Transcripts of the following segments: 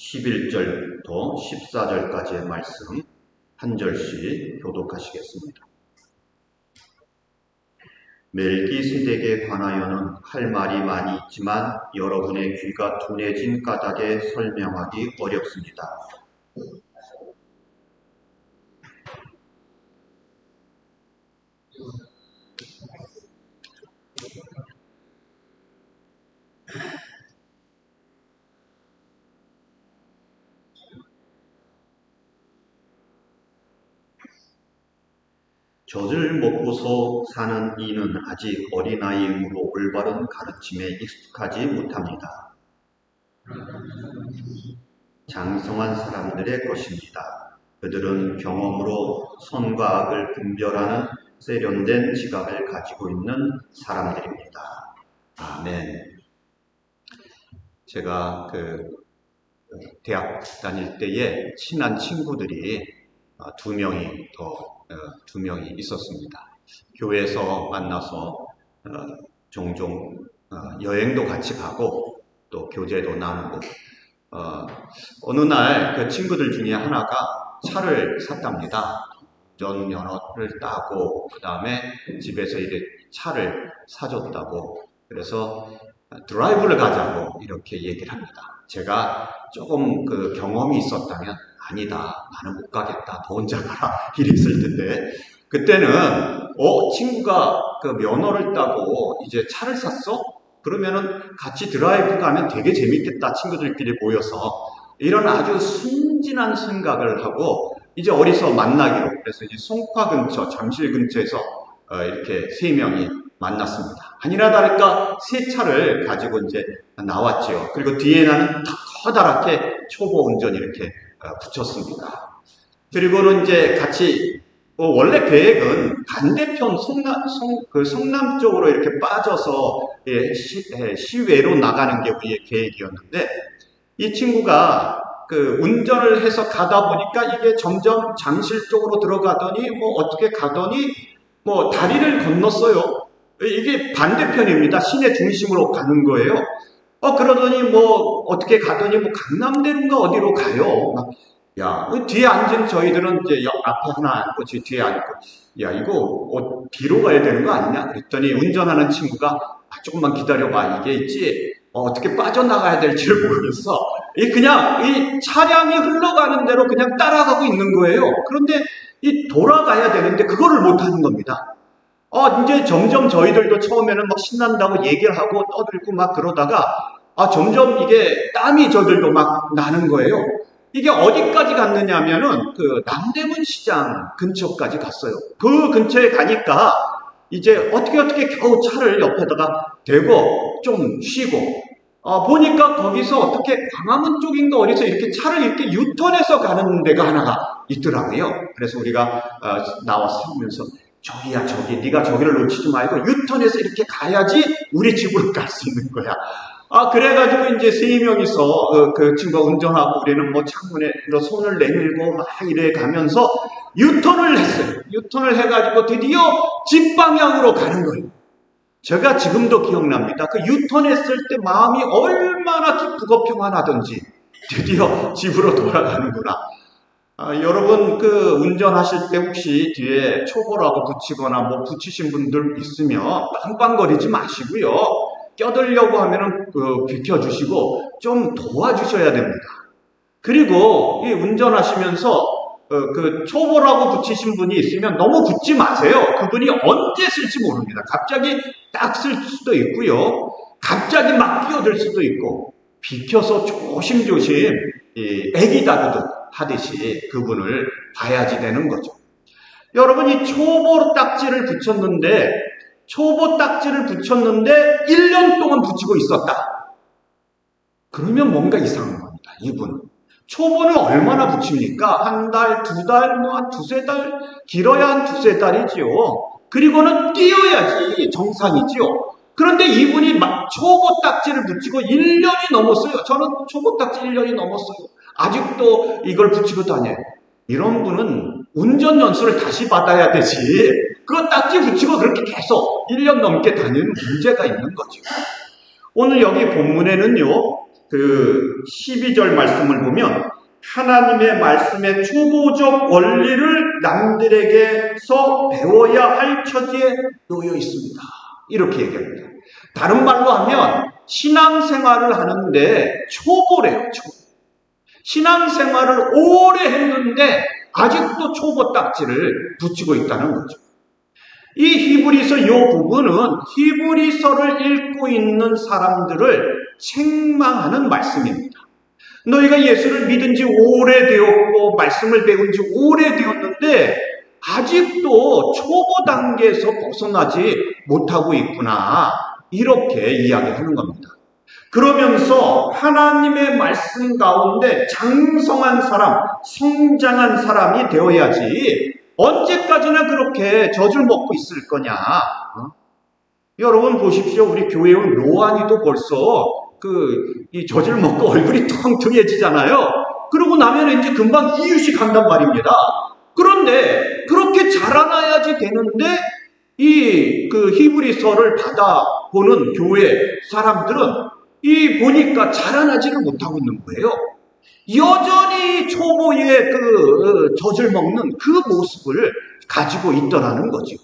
11절부터 14절까지의 말씀 한 절씩 교독하시겠습니다. 멜기세덱에 관하여는 할 말이 많이 있지만 여러분의 귀가 둔해진 까닭에 설명하기 어렵습니다. 젖을 먹고서 사는 이는 아직 어린아이이므로 올바른 가르침에 익숙하지 못합니다. 장성한 사람들의 것입니다. 그들은 경험으로 선과 악을 분별하는 세련된 지각을 가지고 있는 사람들입니다. 아멘. 제가 대학 다닐 때에 친한 친구들이 두 명이 있었습니다. 교회에서 만나서 종종 여행도 같이 가고 또 교제도 나누고 어느 날 그 친구들 중에 하나가 차를 샀답니다. 운전면허를 따고 그 다음에 집에서 이렇게 차를 사줬다고 그래서 드라이브를 가자고 이렇게 얘기를 합니다. 제가 조금 경험이 있었다면 아니다, 나는 못 가겠다, 너 혼자 가라 이랬을 텐데 그때는 친구가 면허를 따고 이제 차를 샀어? 그러면은 같이 드라이브 가면 되게 재밌겠다, 친구들끼리 모여서 이런 아주 순진한 생각을 하고 이제 어디서 만나기로 그래서 이제 송파 근처, 잠실 근처에서 이렇게 세 명이 만났습니다. 아니나 다를까 새 차를 가지고 이제 나왔죠. 그리고 뒤에 나는 커다랗게 초보 운전 이렇게 붙였습니다. 그리고는 이제 같이 원래 계획은 반대편 성남 쪽으로 이렇게 빠져서 시외로 나가는 게 우리의 계획이었는데 이 친구가 운전을 해서 가다 보니까 이게 점점 잠실 쪽으로 들어가더니 어떻게 가더니 다리를 건넜어요. 이게 반대편입니다. 시내 중심으로 가는 거예요. 그러더니 어떻게 가더니 강남대로인가 어디로 가요. 뒤에 앉은 저희들은 이제 앞에 하나 앉고 뒤에 앉고 이거 뒤로 가야 되는 거 아니냐 그랬더니 운전하는 친구가 조금만 기다려봐, 이게 있지 어떻게 빠져나가야 될지를 모르겠어. 그냥 이 차량이 흘러가는 대로 그냥 따라가고 있는 거예요. 그런데 돌아가야 되는데 그거를 못하는 겁니다. 이제 점점 저희들도 처음에는 신난다고 얘기를 하고 떠들고 그러다가 점점 이게 땀이 저들도 나는 거예요. 이게 어디까지 갔느냐 하면은 남대문 시장 근처까지 갔어요. 그 근처에 가니까 이제 어떻게 겨우 차를 옆에다가 대고 좀 쉬고 보니까 거기서 어떻게 광화문 쪽인가 어디서 이렇게 차를 이렇게 유턴해서 가는 데가 하나가 있더라고요. 그래서 우리가 나와서 하면서 저기야 저기, 네가 저기를 놓치지 말고 유턴해서 이렇게 가야지 우리 집으로 갈 수 있는 거야. 그래가지고 이제 세 명이서 그 친구가 운전하고 우리는 창문에 손을 내밀고 이래 가면서 유턴을 했어요. 유턴을 해가지고 드디어 집 방향으로 가는 거예요. 제가 지금도 기억납니다. 유턴했을 때 마음이 얼마나 기쁘고 평안하던지 드디어 집으로 돌아가는구나. 여러분 운전하실 때 혹시 뒤에 초보라고 붙이거나 붙이신 분들 있으면 빵빵거리지 마시고요. 껴들려고 하면은 비켜주시고 좀 도와주셔야 됩니다. 그리고 이 운전하시면서 초보라고 붙이신 분이 있으면 너무 붙지 마세요. 그분이 언제 쓸지 모릅니다. 갑자기 딱 쓸 수도 있고요. 갑자기 막 끼어들 수도 있고 비켜서 조심조심 애기 다루듯 하듯이 그분을 봐야지 되는 거죠. 여러분 이 초보 딱지를 붙였는데 1년 동안 붙이고 있었다. 그러면 뭔가 이상한 겁니다. 이분 초보는 얼마나 붙입니까? 한 달, 두 달, 한 두세 달, 길어야 한 두세 달이지요. 그리고는 뛰어야지 정상이지요. 그런데 이분이 초보 딱지를 붙이고 1년이 넘었어요. 저는 초보 딱지 1년이 넘었어요. 아직도 이걸 붙이고 다녀요. 이런 분은 운전 연수를 다시 받아야 되지. 그거 딱지 붙이고 그렇게 계속 1년 넘게 다니는 문제가 있는 거죠. 오늘 여기 본문에는요, 그 12절 말씀을 보면 하나님의 말씀의 초보적 원리를 남들에게서 배워야 할 처지에 놓여 있습니다. 이렇게 얘기합니다. 다른 말로 하면 신앙생활을 하는데 초보래요. 초보. 신앙생활을 오래 했는데 아직도 초보 딱지를 붙이고 있다는 거죠. 이 히브리서 이 부분은 히브리서를 읽고 있는 사람들을 책망하는 말씀입니다. 너희가 예수를 믿은 지 오래되었고 말씀을 배운 지 오래되었는데 아직도 초보 단계에서 벗어나지 못하고 있구나. 이렇게 이야기하는 겁니다. 그러면서 하나님의 말씀 가운데 장성한 사람, 성장한 사람이 되어야지 언제까지나 그렇게 젖을 먹고 있을 거냐. 여러분 보십시오. 우리 교회의 노안이도 벌써 이 젖을 먹고 얼굴이 텅텅해지잖아요. 그러고 나면 이제 금방 이유식 한단 말입니다. 그런데 그렇게 자라나야지 되는데 그 히브리서를 받아보는 교회 사람들은 보니까 자라나지를 못하고 있는 거예요. 여전히 초보의 그 젖을 먹는 그 모습을 가지고 있더라는 거죠.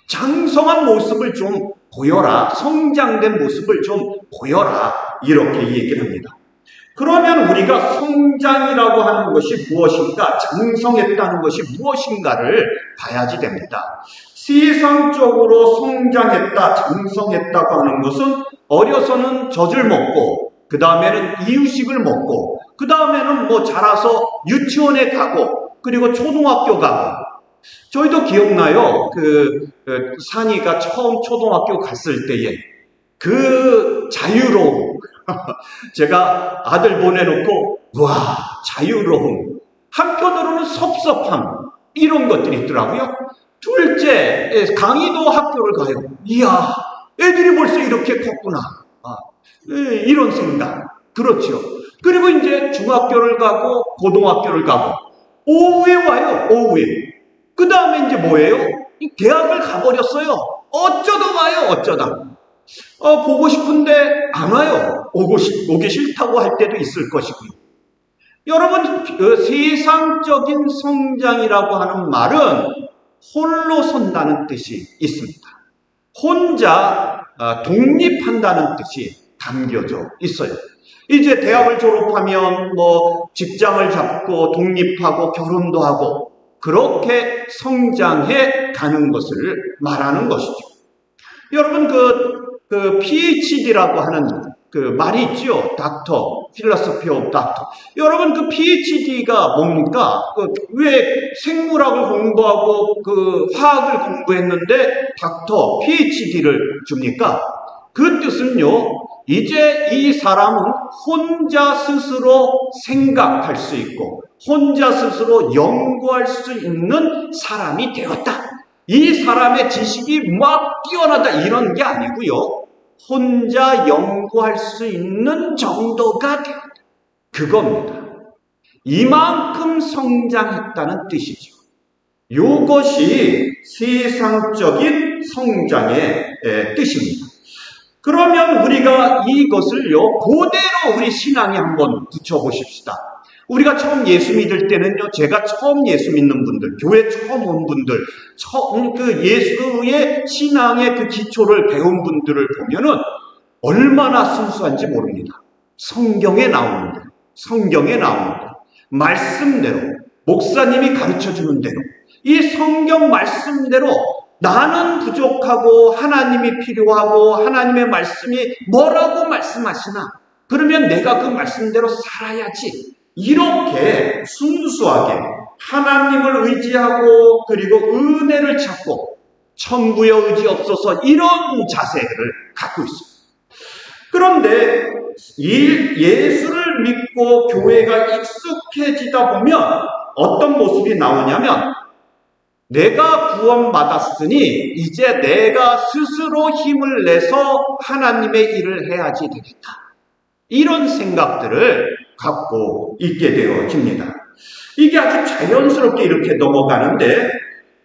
장성한 모습을 좀 보여라. 성장된 모습을 좀 보여라. 이렇게 얘기를 합니다. 그러면 우리가 성장이라고 하는 것이 무엇인가, 장성했다는 것이 무엇인가를 봐야지 됩니다. 세상적으로 성장했다, 장성했다고 하는 것은 어려서는 젖을 먹고, 그 다음에는 이유식을 먹고, 그 다음에는 자라서 유치원에 가고, 그리고 초등학교 가고. 저희도 기억나요. 산이가 처음 초등학교 갔을 때에 그 자유로움. 제가 아들 보내놓고 와, 자유로움. 한편으로는 섭섭함. 이런 것들이 있더라고요. 둘째, 강의도 학교를 가요. 이야, 애들이 벌써 이렇게 컸구나. 이런 생각. 그렇죠. 그리고 이제 중학교를 가고 고등학교를 가고 오후에 와요. 오후에. 그 다음에 이제 뭐예요? 대학을 가버렸어요. 어쩌다 와요. 어쩌다. 보고 싶은데 안 와요. 오기 싫다고 할 때도 있을 것이고요. 여러분, 세상적인 성장이라고 하는 말은 홀로 선다는 뜻이 있습니다. 혼자 독립한다는 뜻이 담겨져 있어요. 이제 대학을 졸업하면 직장을 잡고 독립하고 결혼도 하고 그렇게 성장해 가는 것을 말하는 것이죠. 여러분, PhD라고 하는 말이 있죠. 닥터, 필로소피 오브 닥터. 여러분, 그 PhD가 뭡니까? 왜 생물학을 공부하고 화학을 공부했는데 닥터, PhD를 줍니까? 그 뜻은요, 이제 이 사람은 혼자 스스로 생각할 수 있고 혼자 스스로 연구할 수 있는 사람이 되었다. 이 사람의 지식이 막 뛰어나다 이런 게 아니고요. 혼자 연구할 수 있는 정도가 되었다. 그겁니다. 이만큼 성장했다는 뜻이죠. 이것이 세상적인 성장의 뜻입니다. 그러면 우리가 이것을요, 그대로 우리 신앙에 한번 붙여보십시다. 우리가 처음 예수 믿을 때는요, 제가 처음 예수 믿는 분들, 교회 처음 온 분들, 예수의 신앙의 그 기초를 배운 분들을 보면은 얼마나 순수한지 모릅니다. 성경에 나오는 말씀대로, 목사님이 가르쳐 주는 대로, 이 성경 말씀대로 나는 부족하고 하나님이 필요하고 하나님의 말씀이 뭐라고 말씀하시나? 그러면 내가 그 말씀대로 살아야지. 이렇게 순수하게 하나님을 의지하고 그리고 은혜를 찾고 천부의 의지 없어서 이런 자세를 갖고 있습니다. 그런데 예수를 믿고 교회가 익숙해지다 보면 어떤 모습이 나오냐면 내가 구원받았으니 이제 내가 스스로 힘을 내서 하나님의 일을 해야지 되겠다. 이런 생각들을 갖고 있게 되어집니다. 이게 아주 자연스럽게 이렇게 넘어가는데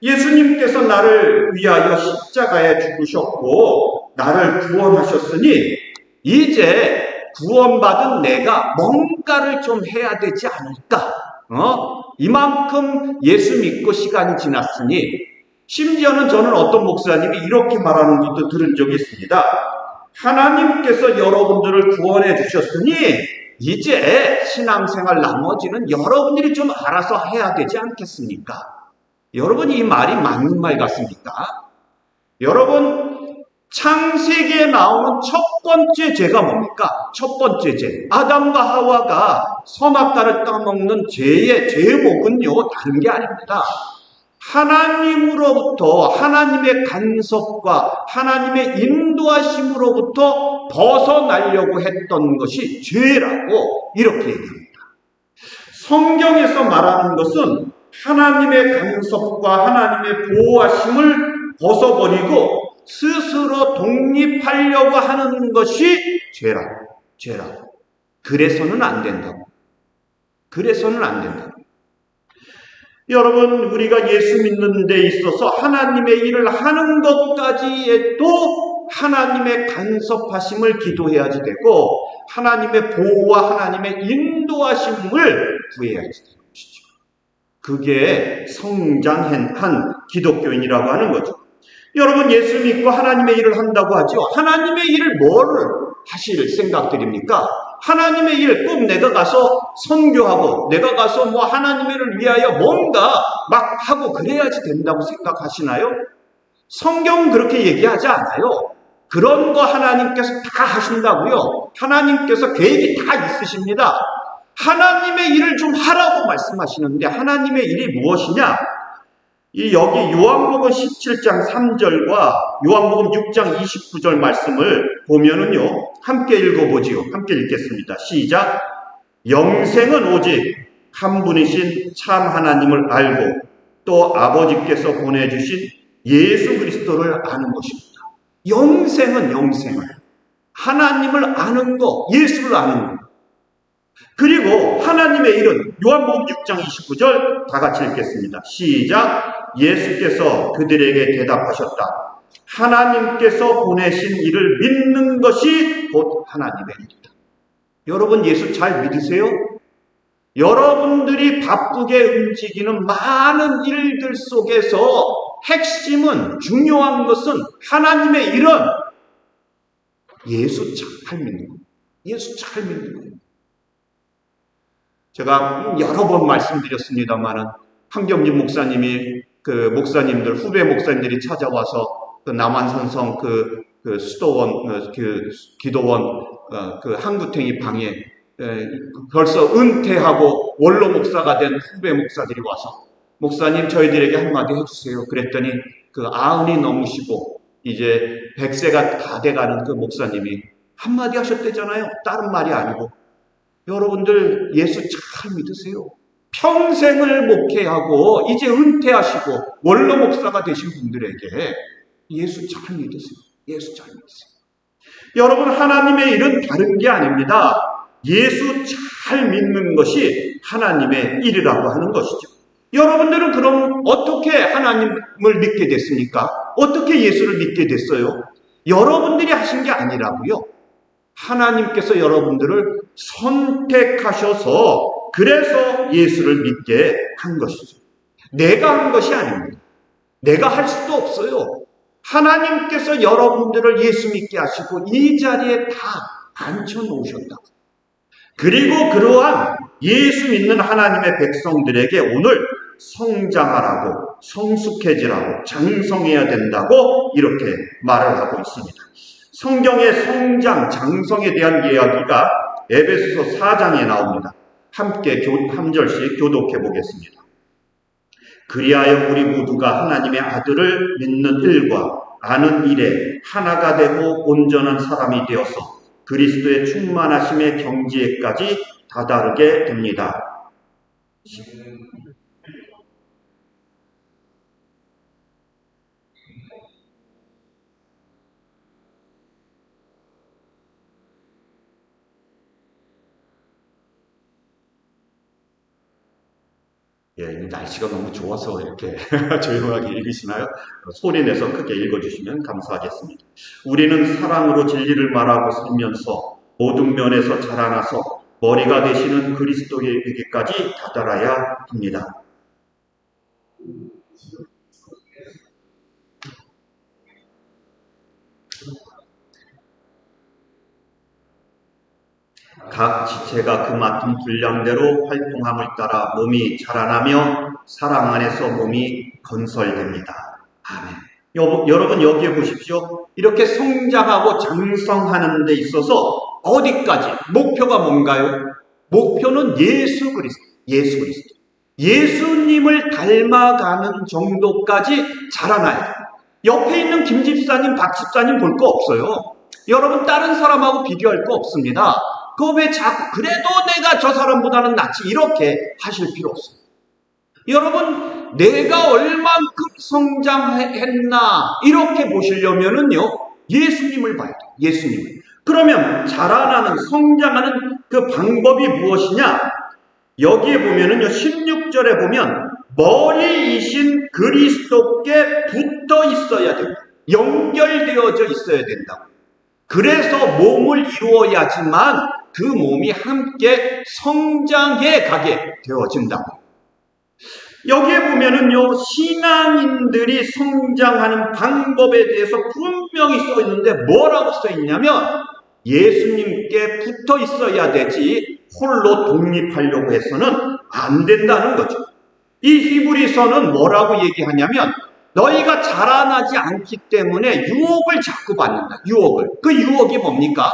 예수님께서 나를 위하여 십자가에 죽으셨고 나를 구원하셨으니 이제 구원받은 내가 뭔가를 좀 해야 되지 않을까? 이만큼 예수 믿고 시간이 지났으니, 심지어는 저는 어떤 목사님이 이렇게 말하는 것도 들은 적이 있습니다. 하나님께서 여러분들을 구원해 주셨으니 이제 신앙생활 나머지는 여러분들이 좀 알아서 해야 되지 않겠습니까? 여러분, 이 말이 맞는 말 같습니까? 여러분, 창세기에 나오는 첫 번째 죄가 뭡니까? 첫 번째 죄. 아담과 하와가 선악과를 따먹는 죄의 제목은요, 다른 게 아닙니다. 하나님으로부터, 하나님의 간섭과 하나님의 인도하심으로부터 벗어나려고 했던 것이 죄라고 이렇게 얘기합니다. 성경에서 말하는 것은 하나님의 간섭과 하나님의 보호하심을 벗어버리고 스스로 독립하려고 하는 것이 죄라고. 그래서는 안 된다고. 여러분, 우리가 예수 믿는 데 있어서 하나님의 일을 하는 것까지에도 하나님의 간섭하심을 기도해야지 되고, 하나님의 보호와 하나님의 인도하심을 구해야지 되는 것이죠. 그게 성장한 기독교인이라고 하는 거죠. 여러분, 예수 믿고 하나님의 일을 한다고 하죠. 하나님의 일을 뭐를 하실 생각들입니까? 하나님의 일, 꼭 내가 가서 선교하고 내가 가서 뭐 하나님의 일을 위하여 뭔가 막 하고 그래야지 된다고 생각하시나요? 성경은 그렇게 얘기하지 않아요. 그런 거 하나님께서 다 하신다고요. 하나님께서 계획이 다 있으십니다. 하나님의 일을 좀 하라고 말씀하시는데, 하나님의 일이 무엇이냐? 여기 요한복음 17장 3절과 요한복음 6장 29절 말씀을 보면은요, 함께 읽어보지요. 함께 읽겠습니다. 시작. 영생은 오직 한 분이신 참 하나님을 알고 또 아버지께서 보내주신 예수 그리스도를 아는 것입니다. 영생은 하나님을 아는 거, 예수를 아는 거. 그리고 하나님의 일은 요한복음 6장 29절 다 같이 읽겠습니다. 시작. 예수께서 그들에게 대답하셨다. 하나님께서 보내신 이를 믿는 것이 곧 하나님의 일이다. 여러분, 예수 잘 믿으세요? 여러분들이 바쁘게 움직이는 많은 일들 속에서 핵심은, 중요한 것은 하나님의 일은 예수 잘 믿는 거예요. 예수 잘 믿는 거예요. 제가 여러 번 말씀드렸습니다만은, 황경진 목사님이 목사님들, 후배 목사님들이 찾아와서 남한산성 수도원, 기도원, 한구탱이 방에 벌써 은퇴하고 원로 목사가 된 후배 목사들이 와서, 목사님 저희들에게 한마디 해주세요. 그랬더니 아흔이 넘으시고 이제 100세가 다 돼가는 그 목사님이 한마디 하셨대잖아요. 다른 말이 아니고, 여러분들 예수 잘 믿으세요. 평생을 목회하고 이제 은퇴하시고 원로 목사가 되신 분들에게 예수 잘 믿으세요. 예수 잘 믿으세요. 여러분, 하나님의 일은 다른 게 아닙니다. 예수 잘 믿는 것이 하나님의 일이라고 하는 것이죠. 여러분들은 그럼 어떻게 하나님을 믿게 됐습니까? 어떻게 예수를 믿게 됐어요? 여러분들이 하신 게 아니라고요. 하나님께서 여러분들을 선택하셔서 그래서 예수를 믿게 한 것이죠. 내가 한 것이 아닙니다. 내가 할 수도 없어요. 하나님께서 여러분들을 예수 믿게 하시고 이 자리에 다 앉혀놓으셨다고. 그리고 그러한 예수 믿는 하나님의 백성들에게 오늘 성장하라고, 성숙해지라고, 장성해야 된다고 이렇게 말을 하고 있습니다. 성경의 성장, 장성에 대한 이야기가 에베소서 4장에 나옵니다. 함께 한 절씩 교독해 보겠습니다. 그리하여 우리 모두가 하나님의 아들을 믿는 일과 아는 일에 하나가 되고 온전한 사람이 되어서 그리스도의 충만하심의 경지에까지 다다르게 됩니다. 날씨가 너무 좋아서 이렇게 조용하게 읽으시나요? 소리 내서 크게 읽어주시면 감사하겠습니다. 우리는 사랑으로 진리를 말하고 살면서 모든 면에서 자라나서 머리가 되시는 그리스도에게까지 다다라야 합니다. 각 지체가 그 맡은 분량대로 활동함을 따라 몸이 자라나며 사랑 안에서 몸이 건설됩니다. 아멘. 여러분 여기에 보십시오. 이렇게 성장하고 장성하는 데 있어서 어디까지? 목표가 뭔가요? 목표는 예수 그리스도. 예수 그리스도. 예수님을 닮아가는 정도까지 자라나야 돼요. 옆에 있는 김 집사님, 박 집사님 볼 거 없어요. 여러분 다른 사람하고 비교할 거 없습니다. 그거 왜 자꾸 그래도 내가 저 사람보다는 낫지 이렇게 하실 필요 없어요. 여러분 내가 얼만큼 성장했나 이렇게 보시려면은요 예수님을 봐야 돼요. 예수님을. 그러면 자라나는 성장하는 그 방법이 무엇이냐? 여기에 보면은요 16절에 보면 머리이신 그리스도께 붙어 있어야 됩니다. 연결되어져 있어야 된다고. 그래서 몸을 이루어야지만 그 몸이 함께 성장해 가게 되어진다고. 여기에 보면은요, 신앙인들이 성장하는 방법에 대해서 분명히 써 있는데 뭐라고 써 있냐면 예수님께 붙어 있어야 되지 홀로 독립하려고 해서는 안 된다는 거죠. 이 히브리서는 뭐라고 얘기하냐면 너희가 자라나지 않기 때문에 유혹을 자꾸 받는다. 유혹을. 그 유혹이 뭡니까?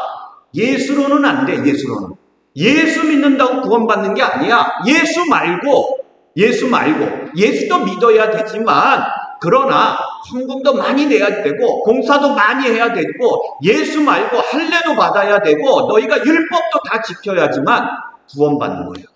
예수로는 안 돼. 예수로는. 예수 믿는다고 구원받는 게 아니야. 예수 말고 예수도 믿어야 되지만 그러나 헌금도 많이 내야 되고 봉사도 많이 해야 되고 예수 말고 할례도 받아야 되고 너희가 율법도 다 지켜야지만 구원받는 거예요.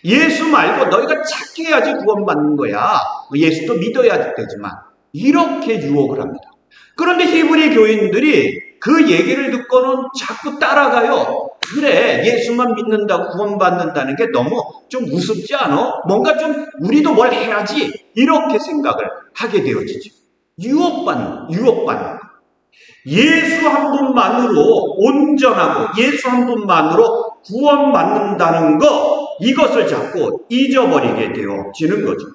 예수 말고 너희가 착해야지 구원받는 거야. 예수도 믿어야 되지만 이렇게 유혹을 합니다. 그런데 히브리 교인들이 그 얘기를 듣고는 자꾸 따라가요. 그래 예수만 믿는다고 구원받는다는 게 너무 좀 우습지 않아? 뭔가 좀 우리도 뭘 해야지 이렇게 생각을 하게 되어지죠. 유혹받는 예수 한 분만으로 온전하고 예수 한 분만으로 구원받는다는 것 이것을 자꾸 잊어버리게 되어지는 거죠.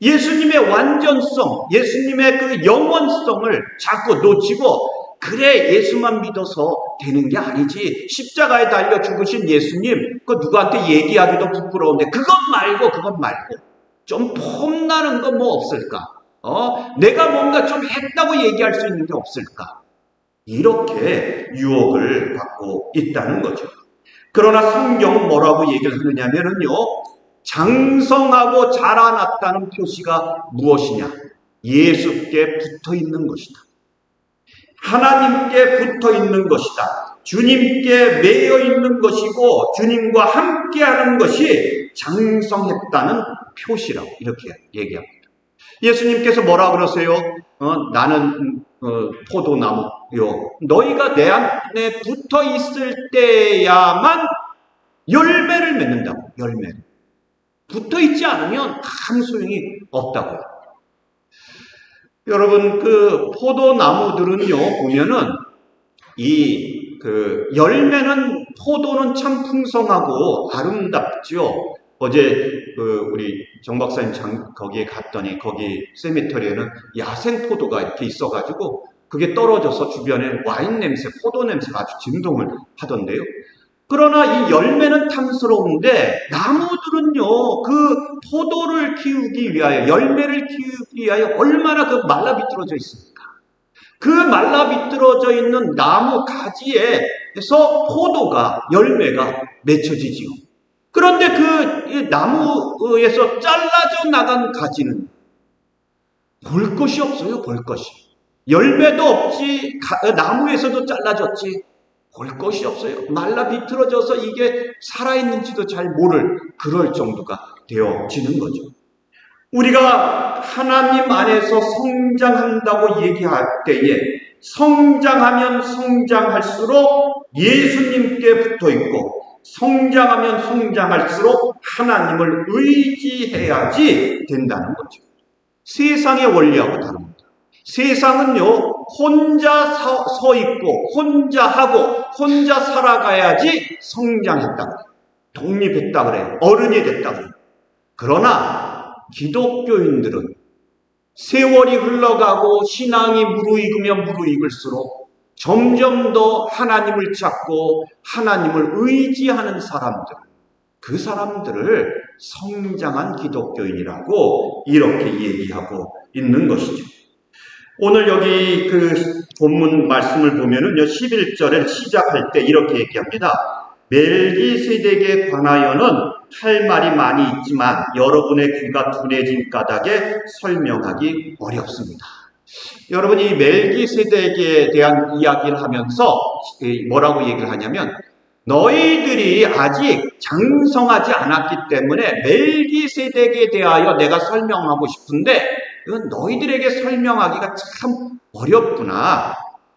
예수님의 완전성, 예수님의 그 영원성을 자꾸 놓치고 그래 예수만 믿어서 되는 게 아니지 십자가에 달려 죽으신 예수님 그 누구한테 얘기하기도 부끄러운데 그것 말고 좀 폼나는 거 뭐 없을까? 내가 뭔가 좀 했다고 얘기할 수 있는 게 없을까? 이렇게 유혹을 받고 있다는 거죠. 그러나 성경은 뭐라고 얘기를 하느냐면요 장성하고 자라났다는 표시가 무엇이냐? 예수께 붙어 있는 것이다. 하나님께 붙어 있는 것이다. 주님께 매여 있는 것이고 주님과 함께하는 것이 장성했다는 표시라고 이렇게 얘기합니다. 예수님께서 뭐라 그러세요? 나는 포도나무요. 너희가 내 안에 붙어 있을 때야만 열매를 맺는다고. 열매를. 붙어 있지 않으면 아무 소용이 없다고요. 여러분 그 포도나무들은요 보면은 열매는 포도는 참 풍성하고 아름답죠. 어제 우리 정 박사님 거기에 갔더니 거기 세미터리에는 야생 포도가 이렇게 있어가지고 그게 떨어져서 주변에 와인 냄새, 포도 냄새가 아주 진동을 하던데요. 그러나 이 열매는 탐스러운데 나무들은요 그 포도를 키우기 위하여 열매를 키우기 위하여 얼마나 그 말라 비틀어져 있습니까? 그 말라 비틀어져 있는 나무 가지에서 포도가 열매가 맺혀지지요. 그런데 그 나무에서 잘라져 나간 가지는 볼 것이 없어요. 볼 것이. 열매도 없지 나무에서도 잘라졌지 볼 것이 없어요. 말라 비틀어져서 이게 살아있는지도 잘 모를 그럴 정도가 되어지는 거죠. 우리가 하나님 안에서 성장한다고 얘기할 때에 성장하면 성장할수록 예수님께 붙어있고 성장하면 성장할수록 하나님을 의지해야지 된다는 거죠. 세상의 원리하고 다릅니다. 세상은요, 혼자 서 있고, 혼자 하고, 혼자 살아가야지 성장했다 그래요. 독립했다 그래요. 어른이 됐다 그래요. 그러나 기독교인들은 세월이 흘러가고 신앙이 무르익으면 무르익을수록 점점 더 하나님을 찾고 하나님을 의지하는 사람들, 그 사람들을 성장한 기독교인이라고 이렇게 얘기하고 있는 것이죠. 오늘 여기 그 본문 말씀을 보면은요, 11절을 시작할 때 이렇게 얘기합니다. 멜기세덱에 관하여는 할 말이 많이 있지만 여러분의 귀가 둔해진 까닭에 설명하기 어렵습니다. 여러분, 이 멜기세덱에 대한 이야기를 하면서 뭐라고 얘기를 하냐면, 너희들이 아직 장성하지 않았기 때문에 멜기세덱에 대하여 내가 설명하고 싶은데 이건 너희들에게 설명하기가 참 어렵구나.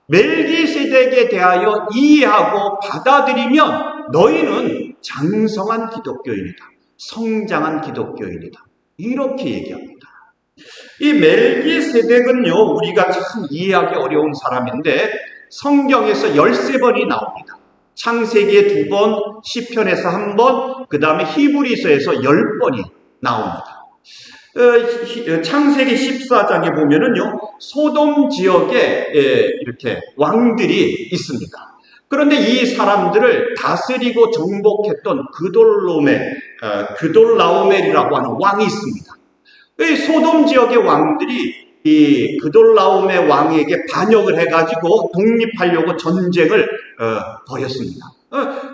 멜기세덱에 대하여 이해하고 받아들이면 너희는 장성한 기독교인이다. 성장한 기독교인이다. 이렇게 얘기합니다. 이 멜기세덱은요, 우리가 참 이해하기 어려운 사람인데 성경에서 13번이 나옵니다. 창세기에 2번, 시편에서 1번, 그 다음에 히브리서에서 10번이 나옵니다. 창세기 14장에 보면은요, 소돔 지역에 이렇게 왕들이 있습니다. 그런데 이 사람들을 다스리고 정복했던 그돌라오멜이라고 하는 왕이 있습니다. 이 소돔 지역의 왕들이 이 그돌라오멜 왕에게 반역을 해가지고 독립하려고 전쟁을 벌였습니다.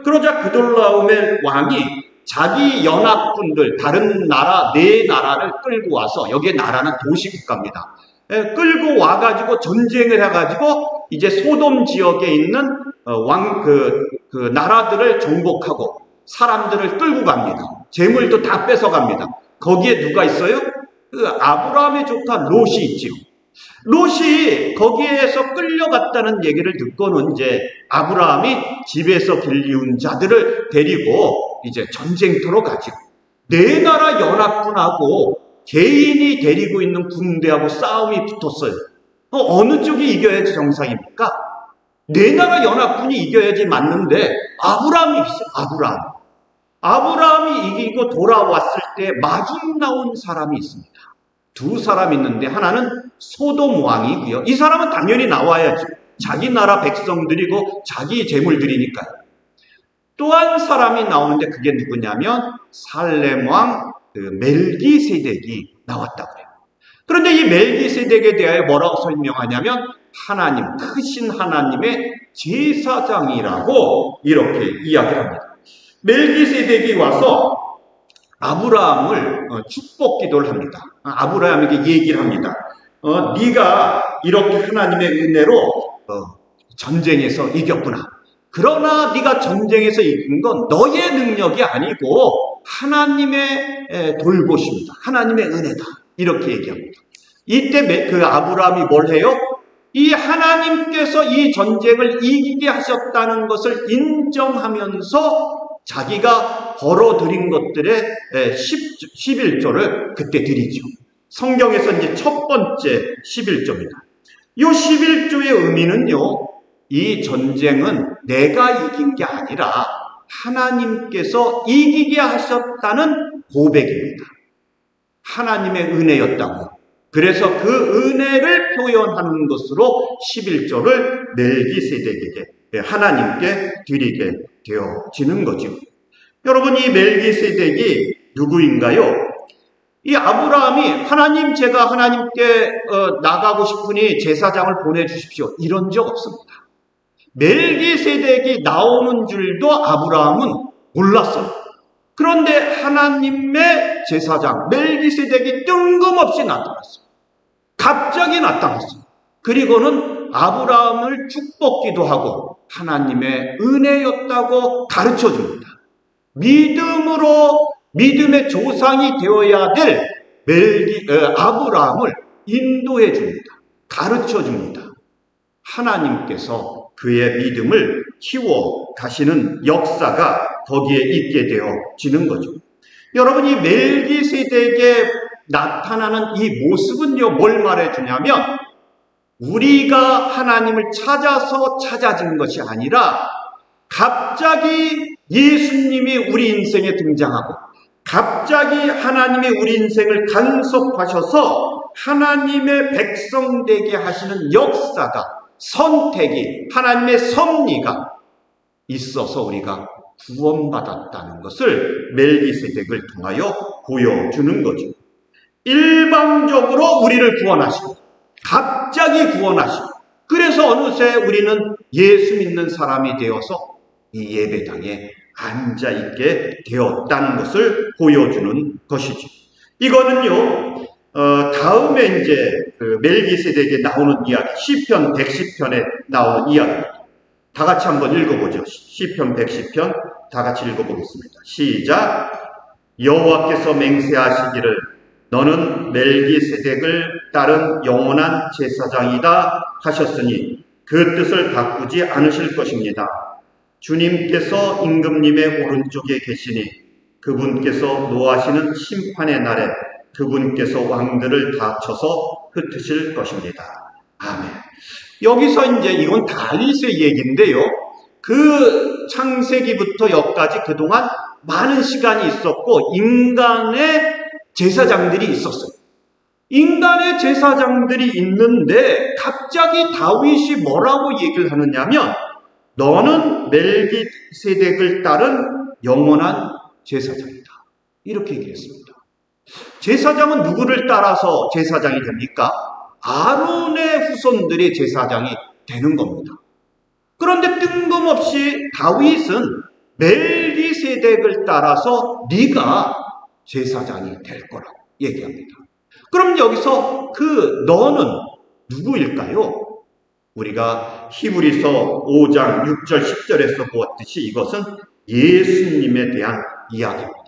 그러자 그돌라오멜 왕이 자기 연합군들, 다른 나라, 4나라를 끌고 와서, 여기에 나라는 도시국가입니다. 끌고 와가지고 전쟁을 해가지고 이제 소돔 지역에 있는 그 나라들을 정복하고 사람들을 끌고 갑니다. 재물도 다 뺏어갑니다. 거기에 누가 있어요? 그 아브라함의 조카 롯이 있지요. 롯이 거기에서 끌려갔다는 얘기를 듣고는 이제 아브라함이 집에서 길리운 자들을 데리고 이제 전쟁터로 가죠. 4나라 연합군하고 개인이 데리고 있는 군대하고 싸움이 붙었어요. 어느 쪽이 이겨야지 정상입니까? 4나라 연합군이 이겨야지 맞는데 아브라함이 있어요. 아브라함이 이기고 돌아왔을 때 마중 나온 사람이 있습니다. 2사람 있는데 하나는 소돔 왕이고요. 이 사람은 당연히 나와야죠. 자기 나라 백성들이고 자기 재물들이니까요. 또 한 사람이 나오는데 그게 누구냐면 살렘 왕 멜기세덱이 나왔다고 해요. 그런데 이 멜기세덱에 대하여 뭐라고 설명하냐면 하나님, 크신 하나님의 제사장이라고 이렇게 이야기를 합니다. 멜기세덱이 와서 아브라함을 축복 기도를 합니다. 아브라함에게 얘기를 합니다. 네가 이렇게 하나님의 은혜로 전쟁에서 이겼구나. 그러나 네가 전쟁에서 이긴 건 너의 능력이 아니고 하나님의 돌보심이다. 하나님의 은혜다. 이렇게 얘기합니다. 이때 그 아브라함이 뭘 해요? 이 하나님께서 이 전쟁을 이기게 하셨다는 것을 인정하면서 자기가 벌어들인 것들의 11조를 그때 드리죠. 성경에서 이제 첫 번째 11조입니다. 이 11조의 의미는요, 이 전쟁은 내가 이긴 게 아니라 하나님께서 이기게 하셨다는 고백입니다. 하나님의 은혜였다고. 그래서 그 은혜를 표현하는 것으로 11조를 멜기세덱에게, 하나님께 드리게 되어지는 거죠. 여러분, 이 멜기세덱이 누구인가요? 이 아브라함이 하나님, 제가 하나님께 나가고 싶으니 제사장을 보내주십시오. 이런 적 없습니다. 멜기세덱이 나오는 줄도 아브라함은 몰랐어요. 그런데 하나님의 제사장 멜기세덱이 뜬금없이 나타났어요. 갑자기 나타났어요. 그리고는 아브라함을 축복기도 하고 하나님의 은혜였다고 가르쳐줍니다. 믿음의 조상이 되어야 될 아브라함을 인도해 줍니다. 가르쳐 줍니다. 하나님께서 그의 믿음을 키워 가시는 역사가 거기에 있게 되어지는 거죠. 여러분, 이 멜기세덱에 나타나는 이 모습은요, 뭘 말해주냐면 우리가 하나님을 찾아서 찾아진 것이 아니라 갑자기 예수님이 우리 인생에 등장하고 갑자기 하나님이 우리 인생을 간섭하셔서 하나님의 백성 되게 하시는 역사가, 선택이, 하나님의 섭리가 있어서 우리가 구원받았다는 것을 멜기세덱을 통하여 보여주는 거죠. 일방적으로 우리를 구원하시고 갑자기 구원하시고, 그래서 어느새 우리는 예수 믿는 사람이 되어서 이 예배당에 앉아있게 되었다는 것을 보여주는 것이죠. 이거는요, 다음에 이제 그 멜기세덱에 나오는 이야기, 시편 110편에 나오는 이야기입니다. 다 같이 한번 읽어보죠. 시편 110편 다 같이 읽어보겠습니다. 시작. 여호와께서 맹세하시기를 너는 멜기세덱을 따른 영원한 제사장이다 하셨으니 그 뜻을 바꾸지 않으실 것입니다. 주님께서 임금님의 오른쪽에 계시니 그분께서 노하시는 심판의 날에 그분께서 왕들을 다 쳐서 흩으실 것입니다. 아멘. 여기서 이제 이건 다윗의 얘기인데요. 그 창세기부터 여기까지 그동안 많은 시간이 있었고 인간의 제사장들이 있었어요. 인간의 제사장들이 있는데 갑자기 다윗이 뭐라고 얘기를 하느냐면 너는 멜기세덱을 따른 영원한 제사장이다. 이렇게 얘기했습니다. 제사장은 누구를 따라서 제사장이 됩니까? 아론의 후손들이 제사장이 되는 겁니다. 그런데 뜬금없이 다윗은 멜기세덱을 따라서 네가 제사장이 될 거라고 얘기합니다. 그럼 여기서 그 너는 누구일까요? 우리가 히브리서 5장 6절 10절에서 보았듯이 이것은 예수님에 대한 이야기입니다.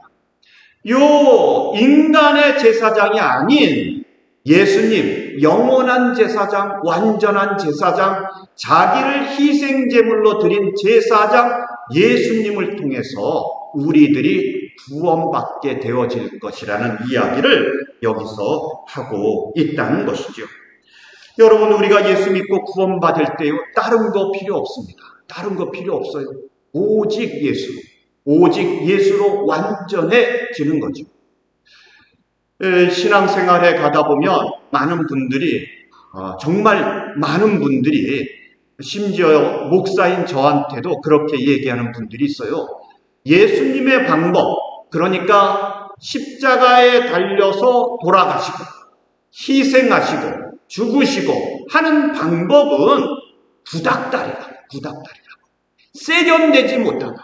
요 인간의 제사장이 아닌 예수님, 영원한 제사장, 완전한 제사장, 자기를 희생제물로 드린 제사장 예수님을 통해서 우리들이 구원받게 되어질 것이라는 이야기를 여기서 하고 있다는 것이죠. 여러분, 우리가 예수 믿고 구원받을 때요, 다른 거 필요 없습니다. 다른 거 필요 없어요. 오직 예수, 오직 예수로 완전해지는 거죠. 신앙생활에 가다 보면 많은 분들이, 정말 많은 분들이, 심지어 목사인 저한테도 그렇게 얘기하는 분들이 있어요. 예수님의 방법, 그러니까 십자가에 달려서 돌아가시고 희생하시고 죽으시고 하는 방법은 구닥다리라고. 세련되지 못하다.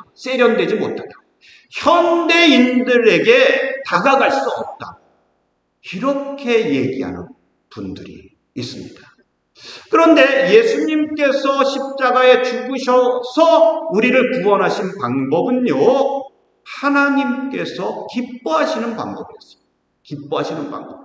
현대인들에게 다가갈 수 없다. 이렇게 얘기하는 분들이 있습니다. 그런데 예수님께서 십자가에 죽으셔서 우리를 구원하신 방법은요, 하나님께서 기뻐하시는 방법이었어요. 기뻐하시는 방법.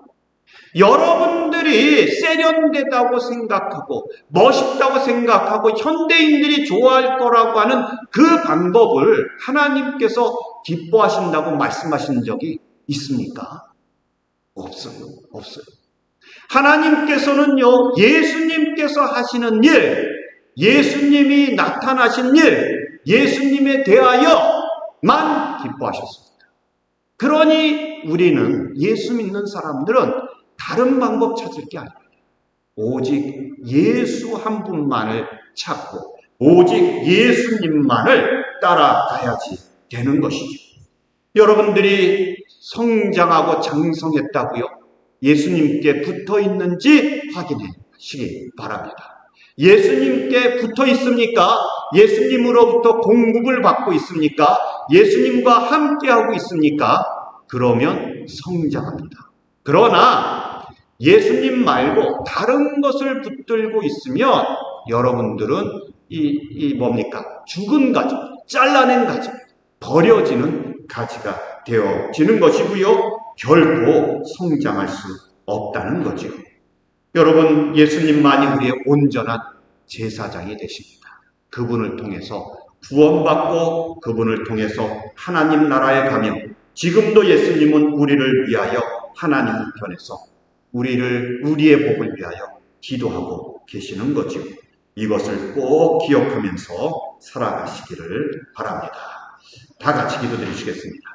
여러분들이 세련되다고 생각하고 멋있다고 생각하고 현대인들이 좋아할 거라고 하는 그 방법을 하나님께서 기뻐하신다고 말씀하신 적이 있습니까? 없어요. 하나님께서는요, 예수님께서 하시는 일, 예수님이 나타나신 일, 예수님에 대하여만 기뻐하셨습니다. 그러니 우리는, 예수 믿는 사람들은 다른 방법 찾을 게 아닙니다. 오직 예수 한 분만을 찾고 오직 예수님만을 따라가야지 되는 것이죠. 여러분들이 성장하고 장성했다고요? 예수님께 붙어 있는지 확인하시기 바랍니다. 예수님께 붙어 있습니까? 예수님으로부터 공급을 받고 있습니까? 예수님과 함께하고 있습니까? 그러면 성장합니다. 그러나 예수님 말고 다른 것을 붙들고 있으면 여러분들은 뭡니까? 죽은 가지, 잘라낸 가지, 버려지는 가지가 되어지는 것이고요. 결코 성장할 수 없다는 거죠. 여러분, 예수님만이 우리의 온전한 제사장이 되십니다. 그분을 통해서 구원받고 그분을 통해서 하나님 나라에 가며 지금도 예수님은 우리를 위하여 하나님 편에서 우리의 복을 위하여 기도하고 계시는 거죠. 이것을 꼭 기억하면서 살아가시기를 바랍니다. 다 같이 기도드리시겠습니다.